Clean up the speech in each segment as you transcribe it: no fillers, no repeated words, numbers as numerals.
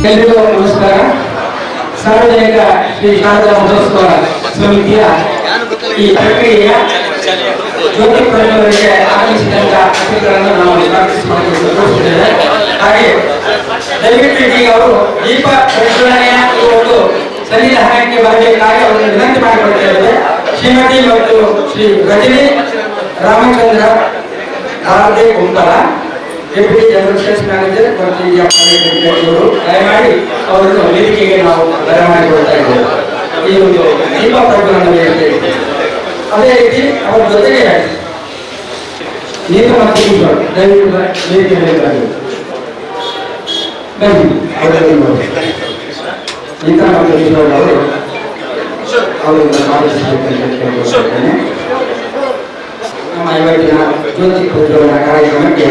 ಎಲ್ಲರಿಗೂ ನಮಸ್ಕಾರ. ಸಾರ್ವಜನಿಕ ಶ್ರೀ ಶಾರದಾ ಮಹೋತ್ಸವ ಸಮಿತಿಯ ಈ ಪ್ರಕ್ರಿಯೆಯ ಜ್ಯೋತಿ ಪ್ರಜ್ವಲನೆಗೆ ಆಗಮಿಸಿದಂತ ಅತಿಥಿಗಳನ್ನು ನಾವು ಸ್ವಾಗತಿಸಿದ್ದೇವೆ. ಹಾಗೆ ದಯವಿಟ್ಟು ಈಗ ಅವರು ದೀಪ ಪ್ರಜ್ವಲನೆಯ ಒಂದು ಸನ್ನಿಧಾನಕ್ಕೆ ಬರಬೇಕಾಗಿ ಅವರನ್ನು ವಿನಂತಿ ಮಾಡಿಕೊಳ್ತೇವೆ. ಶ್ರೀಮತಿ ಮತ್ತು Shri Rajani Ramachandra Bharati Gumpala deputy general sales manager ಅವರು ದಯಮಾಡಿ ಅವರನ್ನು ವೇದಿಕೆಗೆ ನಾವು ಬರಮಾಡಿಕೊಳ್ತಾ ಇದ್ದೇವೆ. ಈ ಒಂದು ದೀಪ ಪ್ರಜ್ವಲನೆ ಅದೇ ರೀತಿ ಅವರ ಜೊತೆಗೆ ನೀತ ಮತ್ತು ಈಶ್ವರ್ ದಯವಿಟ್ಟು ವೇದಿಕೆ ಮೇಲೆ ಬನ್ನಿ. ನೀತ ಮತ್ತು ಈಶ್ವರ್ ಅವರು ಅವರನ್ನು ಸ್ವಾಗತಿಸಬೇಕೆಂದು ನಮ್ಮ ಇವತ್ತಿನ ಜ್ಯೋತಿ ಪ್ರಜ್ವಲನ ಕಾರ್ಯಕ್ರಮಕ್ಕೆ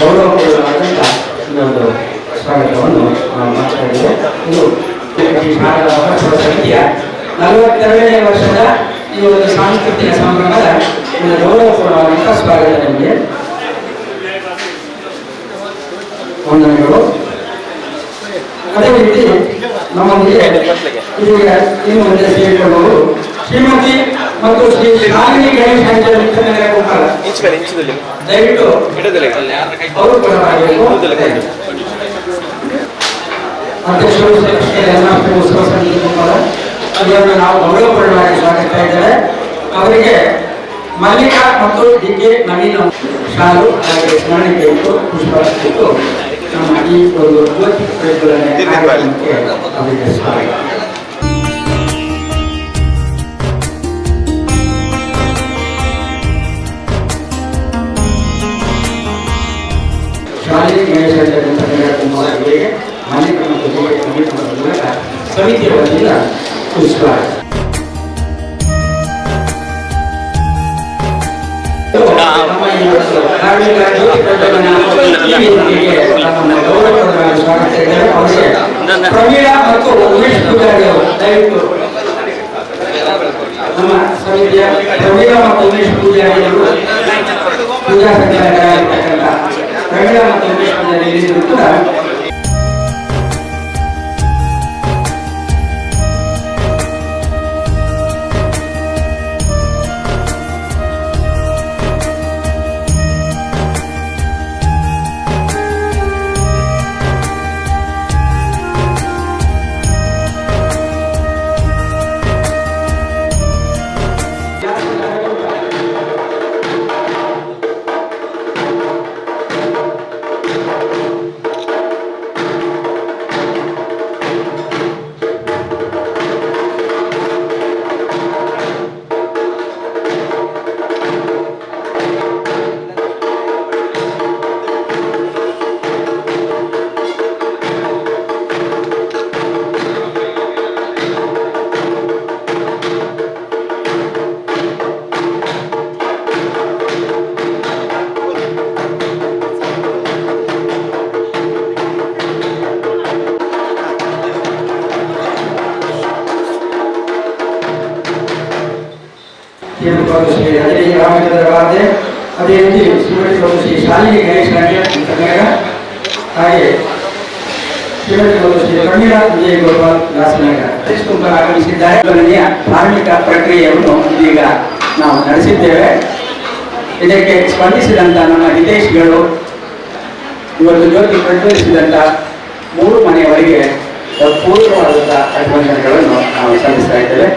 ಗೌರವಪೂರ್ವಕವಾದಂಥ ಒಂದು ಸ್ವಾಗತವನ್ನು ನಾವು ಮಾಡ್ತಾ ಇದ್ದೇವೆ. ಇದು ಶಾರದಾ ಮಹೋತ್ಸವ ಸಮಿತಿಯ 42ನೇ ವರ್ಷದ ಈ ಒಂದು ಸಾಂಸ್ಕೃತಿಕ ಸಂಭ್ರಮದ ಒಂದು ಗೌರವಪೂರ್ಣವಾದಂಥ ಸ್ವಾಗತ ನಿಮಗೆ. ವಂದನೆಗಳು. ಅದೇ ರೀತಿ ನಮ್ಮೊಂದಿಗೆ ಇದೀಗ ಇನ್ನು ಮುಂದೆ ಸೇರಿಕೊಳ್ಳುವರು ಶ್ರೀಮತಿ ಮತ್ತು ಶ್ರೀ ಶಾಲಿನಿ ಗಣೇಶ್ ಗುಂಪಲ. ದಯವಿಟ್ಟು ಅವರು ಕೂಡ ಮಾಡಬೇಕು. ಅಧ್ಯಕ್ಷರು ಉತ್ಸವ ಸಮಿತಿ ಗುಂಪಲ ಇವರನ್ನು ನಾವು ಗೌರವಪೂರ್ಣವಾಗಿ ಸ್ವಾಗತಿಸ್ತಾ ಇದ್ದೇವೆ. ಅವರಿಗೆ ಮಲ್ಲಿಕಾ ಮತ್ತು ಡಿ.ಕೆ. ನವೀನ್ ಶಾಲು ಹಾಗೆ ಸ್ಮರಣಿಕೆ ಇಟ್ಟು ಪುಷ್ಪ ಇಟ್ಟು ನಮ್ಮ ಈ ಒಂದು ಜ್ಯೋತಿ ಪ್ರಜ್ವಲನೆ ಕಾರ್ಯಕ್ರಮಕ್ಕೆ ಅವರಿಗೆ ಸ್ವಾಗತ. ಶಾಲೆಗೆ ಗಣೇಶ ಕುಮಾರರಿಗೆ ಮಲ್ಲಿಕಾ ಮತ್ತು ಮೂಲಕ ಸಮಿತಿಯ ವತಿಯಿಂದ ಪುಷ್ಪ. ನಮ್ಮ ಈ ಧಾರ್ಮಿಕ ಜ್ಯೋತಿ ಪ್ರಜ್ವಲನ ಗೌರವಪೂರ್ವಕವಾಗಿ ಸ್ವಾಗತಿಸಿದ್ದೇವೆ. ಅವರಿಗೆ ಪ್ರವೀಣಾ ಮತ್ತು ಉಮೇಶ್ ಪೂಜಾರಿ ಅವರು ದಯವಿಟ್ಟು ನಮ್ಮ ಸಮಿತಿಯ ಪ್ರವೀಣಾ ಮತ್ತು ಉಮೇಶ್ ಪೂಜಾರಿ ಅವರು ಪೂಜಾ ಸಂಚಾಲಕರಾಗಿರ್ತಕ್ಕಂಥ ಪ್ರವೀಣಾ ಮತ್ತು ಉಮೇಶ್ ಪೂಜಾರಿ ಕೂಡ ಶ್ರೀ ರಜನಿ ರಾಮಚಂದ್ರ ಭಾರತಿ, ಅದೇ ರೀತಿ ಶ್ರೀಮತಿ ಶ್ರೀ ಶಾಲಿನಿ ಗಣೇಶ್ ಹಾಗೆ ಶ್ರೀಮತಿ ಶ್ರೀ ಪ್ರಮೀಳಾ ವಿಜಯ ಗೋಪಾಲ್ ದಾಸನಗರ ಗುಂಪಲು ಆಗಮಿಸಿದ್ದಾರೆ. ಧಾರ್ಮಿಕ ಪ್ರಕ್ರಿಯೆಯನ್ನು ಈಗ ನಾವು ನಡೆಸಿದ್ದೇವೆ. ಇದಕ್ಕೆ ಸ್ಪಂದಿಸಿದಂಥ ನಮ್ಮ ಹಿತೈಷಿಗಳು ಇವತ್ತು ಜ್ಯೋತಿ ಪ್ರಜ್ವಲಿಸಿದಂಥ 3 ಮನೆಯವರಿಗೆ ಪೂರ್ವವಾದಂಥ ಅಭಿನಂದನೆಗಳನ್ನು ನಾವು ಸಲ್ಲಿಸ್ತಾ ಇದ್ದೇವೆ.